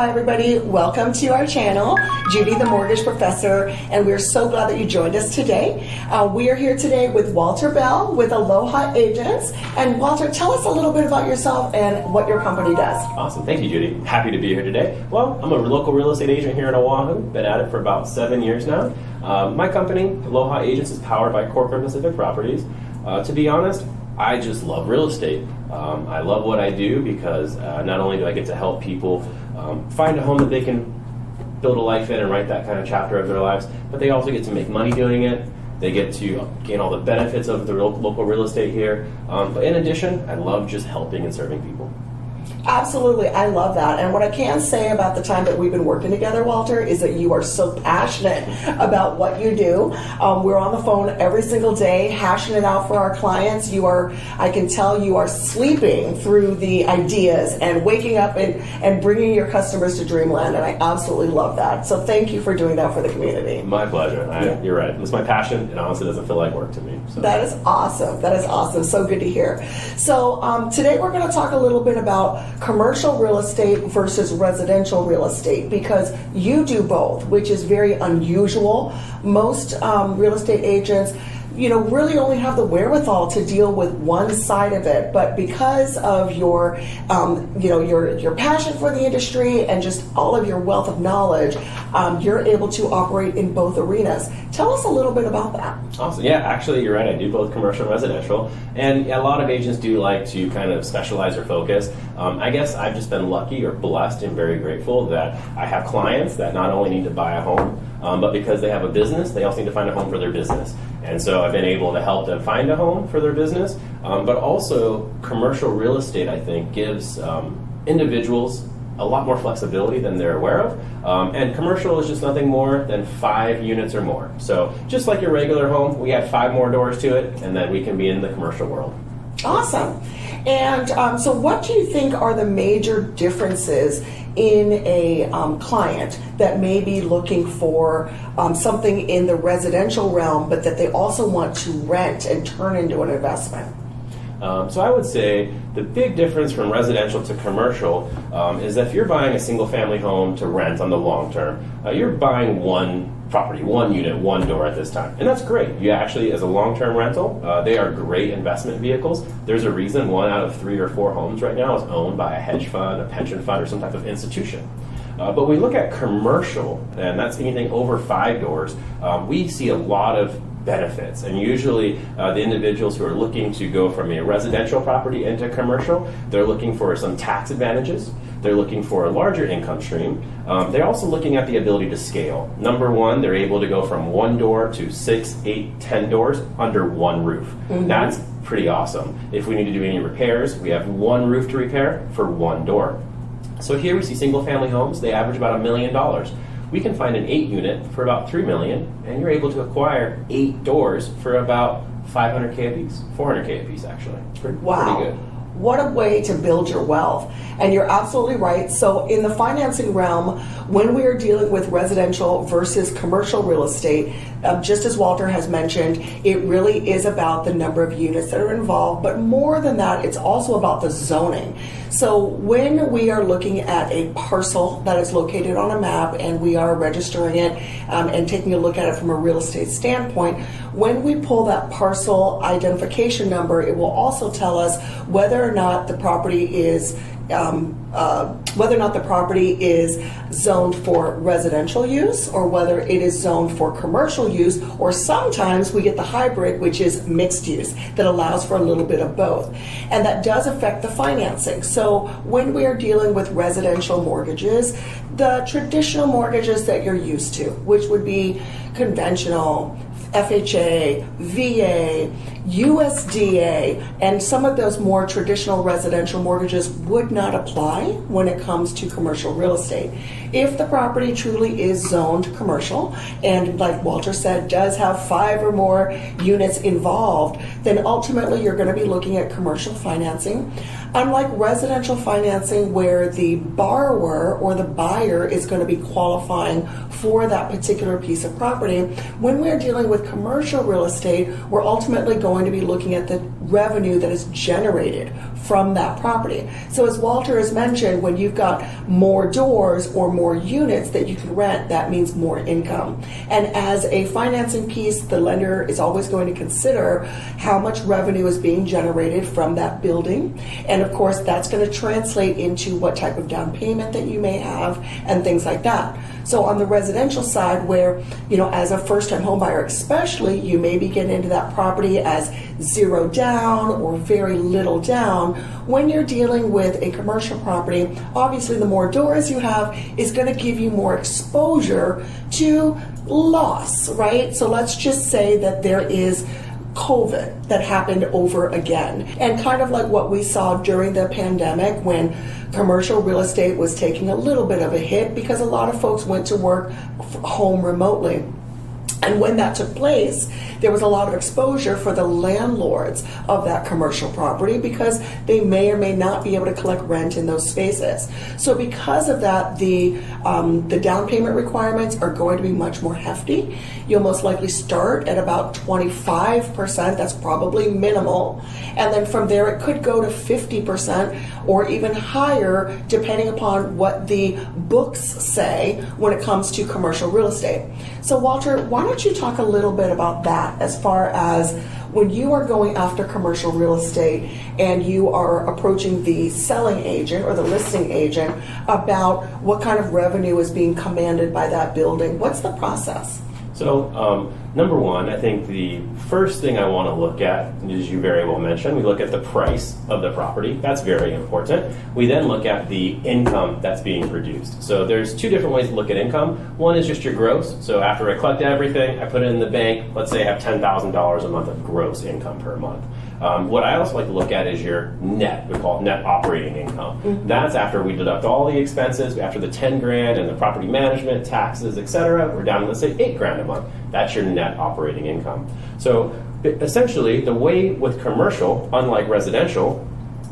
Hi everybody, welcome to our channel, Judy the Mortgage Professor, and we're so glad that you joined us today. We are here today with Walter Bell with Aloha Agents. And Walter, tell us a little bit about yourself and what your company does. Awesome, thank you Judy. Happy to be here today. Well, I'm a local real estate agent here in Oahu, been at it for about 7 years now. My company, Aloha Agents, is powered by Corporate Pacific Properties. To be honest, I just love real estate. I love what I do because not only do I get to help people find a home that they can build a life in and write that kind of chapter of their lives, but they also get to make money doing it. They get to gain all the benefits of the local real estate here. But in addition, I love just helping and serving people. Absolutely, I love that. And what I can say about the time that we've been working together, Walter, is that you are so passionate about what you do. We're on the phone every single day, hashing it out for our clients. I can tell you are sleeping through the ideas and waking up and bringing your customers to dreamland, and I absolutely love that. So thank you for doing that for the community. My pleasure. You're right. It's my passion. It honestly doesn't feel like work to me. So. That is awesome. That is awesome. So good to hear. So today we're going to talk a little bit about commercial real estate versus residential real estate, because you do both, which is very unusual. Most real estate agents, really only have the wherewithal to deal with one side of it. But because of your passion for the industry and just all of your wealth of knowledge, you're able to operate in both arenas. Tell us a little bit about that. Awesome. Yeah, actually, you're right. I do both commercial and residential. And a lot of agents do like to kind of specialize or focus. I guess I've just been lucky or blessed and very grateful that I have clients that not only need to buy a home, but because they have a business, they also need to find a home for their business. And so I've been able to help them find a home for their business. But also, commercial real estate, I think, gives individuals a lot more flexibility than they're aware of. And commercial is just nothing more than 5 units or more. So just like your regular home, we add 5 more doors to it, and then we can be in the commercial world. Awesome. And so what do you think are the major differences in a client that may be looking for something in the residential realm, but that they also want to rent and turn into an investment? So I would say the big difference from residential to commercial is that if you're buying a single family home to rent on the long term, you're buying one property, one unit, one door at this time. And that's great. You actually, as a long-term rental, they are great investment vehicles. There's a reason 1 out of 3 or 4 homes right now is owned by a hedge fund, a pension fund, or some type of institution. But we look at commercial, and that's anything over 5 doors, we see a lot of benefits. And usually the individuals who are looking to go from a residential property into commercial, they're looking for some tax advantages. They're looking for a larger income stream. They're also looking at the ability to scale. Number one, they're able to go from 1 door to 6, 8, 10 doors under one roof. Mm-hmm. That's pretty awesome. If we need to do any repairs, we have 1 roof to repair for 1 door. So here we see single family homes, they average about $1 million. We can find an 8 unit for about $3 million, and you're able to acquire 8 doors for about $500K a piece, $400K a piece actually. Pretty good. What a way to build your wealth. And you're absolutely right. So in the financing realm, when we are dealing with residential versus commercial real estate, just as Walter has mentioned, it really is about the number of units that are involved. But more than that, it's also about the zoning. So when we are looking at a parcel that is located on a map and we are registering it and taking a look at it from a real estate standpoint, when we pull that parcel identification number, it will also tell us whether or not the property is zoned for residential use or whether it is zoned for commercial use, or sometimes we get the hybrid, which is mixed use, that allows for a little bit of both. And that does affect the financing. So when we are dealing with residential mortgages, the traditional mortgages that you're used to, which would be conventional, FHA, VA, USDA, and some of those more traditional residential mortgages would not apply when it comes to commercial real estate. If the property truly is zoned commercial, and like Walter said, does have 5 or more units involved, then ultimately you're going to be looking at commercial financing. Unlike residential financing where the borrower or the buyer is going to be qualifying for that particular piece of property, when we're dealing with commercial real estate, we're ultimately going to be looking at the revenue that is generated from that property. So as Walter has mentioned, when you've got more doors or more units that you can rent, that means more income. And as a financing piece, the lender is always going to consider how much revenue is being generated from that building. And of course, that's going to translate into what type of down payment that you may have and things like that. So on the residential side, where, as a first-time home buyer especially, you may be getting into that property as zero down or very little down. When you're dealing with a commercial property, obviously the more doors you have is going to give you more exposure to loss, right? So let's just say that there is COVID that happened over again. And kind of like what we saw during the pandemic when commercial real estate was taking a little bit of a hit because a lot of folks went to work home remotely. And when that took place, there was a lot of exposure for the landlords of that commercial property because they may or may not be able to collect rent in those spaces. So because of that, the down payment requirements are going to be much more hefty. You'll most likely start at about 25%. That's probably minimal. And then from there, it could go to 50% or even higher, depending upon what the books say when it comes to commercial real estate. So Walter, why don't you talk a little bit about that as far as when you are going after commercial real estate and you are approaching the selling agent or the listing agent about what kind of revenue is being commanded by that building? What's the process? So, number one, I think the first thing I want to look at, as you very well mentioned, we look at the price of the property. That's very important. We then look at the income that's being produced. So there's two different ways to look at income. One is just your gross. So after I collect everything, I put it in the bank. Let's say I have $10,000 a month of gross income per month. What I also like to look at is your net. We call it net operating income. Mm-hmm. That's after we deduct all the expenses, after the 10 grand and the property management, taxes, etc. We're down to, let's say, 8 grand a month. That's your net operating income. So essentially, the way with commercial, unlike residential,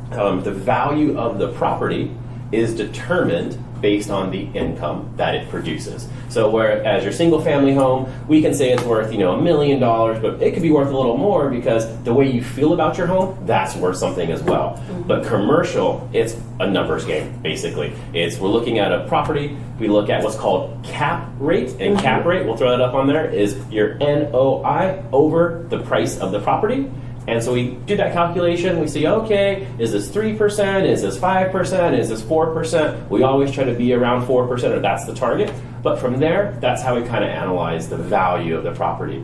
the value of the property is determined based on the income that it produces. So whereas your single family home, we can say it's worth, $1 million, but it could be worth a little more because the way you feel about your home, that's worth something as well. Mm-hmm. But commercial, it's a numbers game, basically. We're looking at a property, we look at what's called cap rate, and mm-hmm. cap rate, we'll throw that up on there, is your NOI over the price of the property. And so we do that calculation, we see, okay, is this 3%, is this 5%, is this 4%? We always try to be around 4%, or that's the target. But from there, that's how we kind of analyze the value of the property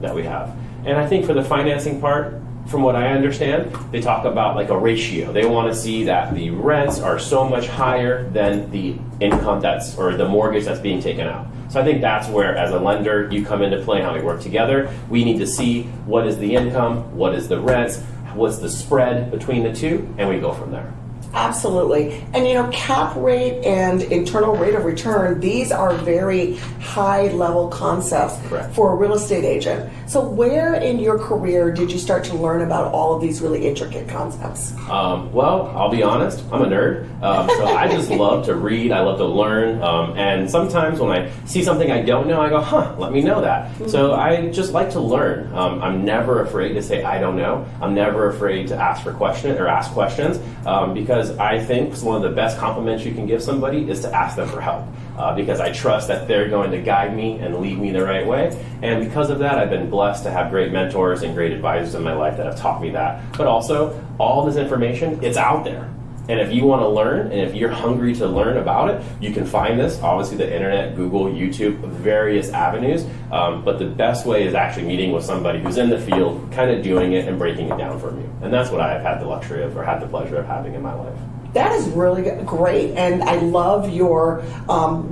that we have. And I think for the financing part, from what I understand, they talk about like a ratio. They want to see that the rents are so much higher than the income or the mortgage that's being taken out. So I think that's where, as a lender, you come into play, how we work together. We need to see what is the income, what is the rents, what's the spread between the two, and we go from there. Absolutely. And cap rate and internal rate of return, these are very high level concepts. Correct. For a real estate agent. So where in your career did you start to learn about all of these really intricate concepts? Well, I'll be honest, I'm a nerd. So I just love to read, I love to learn. And sometimes when I see something I don't know, I go, let me know that. Mm-hmm. So I just like to learn. I'm never afraid to say I don't know. I'm never afraid to ask questions because I think one of the best compliments you can give somebody is to ask them for help. Because I trust that they're going to guide me and lead me the right way. And because of that, I've been blessed to have great mentors and great advisors in my life that have taught me that. But also, all this information, it's out there. And if you want to learn, and if you're hungry to learn about it, you can find this, obviously the internet, Google, YouTube, various avenues. But the best way is actually meeting with somebody who's in the field, kind of doing it and breaking it down for you. And that's what I've had the luxury of, or had the pleasure of having in my life. That is really great, and I love your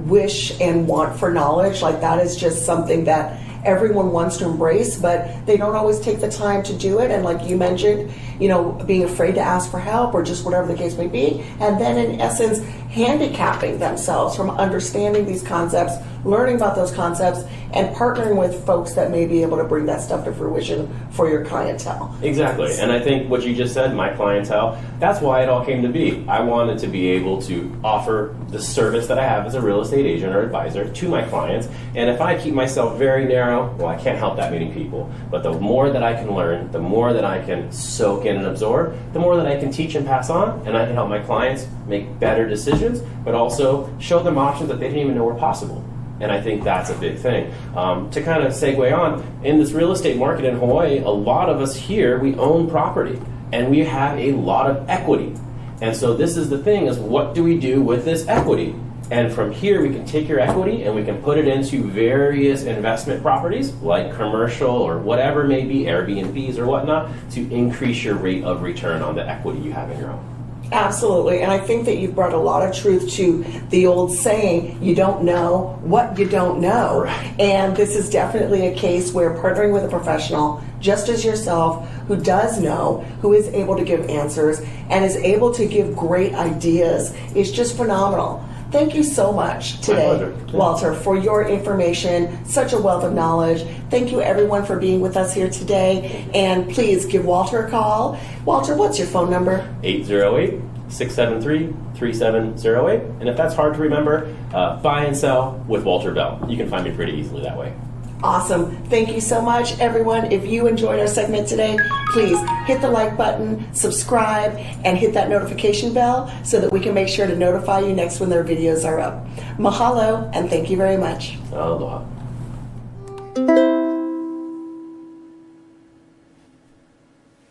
wish and want for knowledge. Like, that is just something that everyone wants to embrace, but they don't always take the time to do it. And like you mentioned, being afraid to ask for help or just whatever the case may be. And then in essence, handicapping themselves from understanding these concepts, learning about those concepts, and partnering with folks that may be able to bring that stuff to fruition for your clientele. Exactly. And I think what you just said, my clientele, that's why it all came to be. I wanted to be able to offer the service that I have as a real estate agent or advisor to my clients. And if I keep myself very narrow, well, I can't help that many people. But the more that I can learn, the more that I can soak in and absorb, the more that I can teach and pass on, and I can help my clients make better decisions, but also show them options that they didn't even know were possible. And I think that's a big thing. To kind of segue on, in this real estate market in Hawaii, a lot of us here, we own property and we have a lot of equity. And so this is the thing, is what do we do with this equity? And from here, we can take your equity and we can put it into various investment properties, like commercial or whatever may be, Airbnbs or whatnot, to increase your rate of return on the equity you have in your own. Absolutely. And I think that you've brought a lot of truth to the old saying, you don't know what you don't know. Right. And this is definitely a case where partnering with a professional, just as yourself, who does know, who is able to give answers and is able to give great ideas, is just phenomenal. Thank you so much today, Walter, for your information, such a wealth of knowledge. Thank you, everyone, for being with us here today. And please give Walter a call. Walter, what's your phone number? 808-673-3708. And if that's hard to remember, buy and sell with Walter Bell. You can find me pretty easily that way. Awesome. Thank you so much, everyone. If you enjoyed our segment today, please hit the like button, subscribe, and hit that notification bell so that we can make sure to notify you next when their videos are up. Mahalo, and thank you very much. Aloha.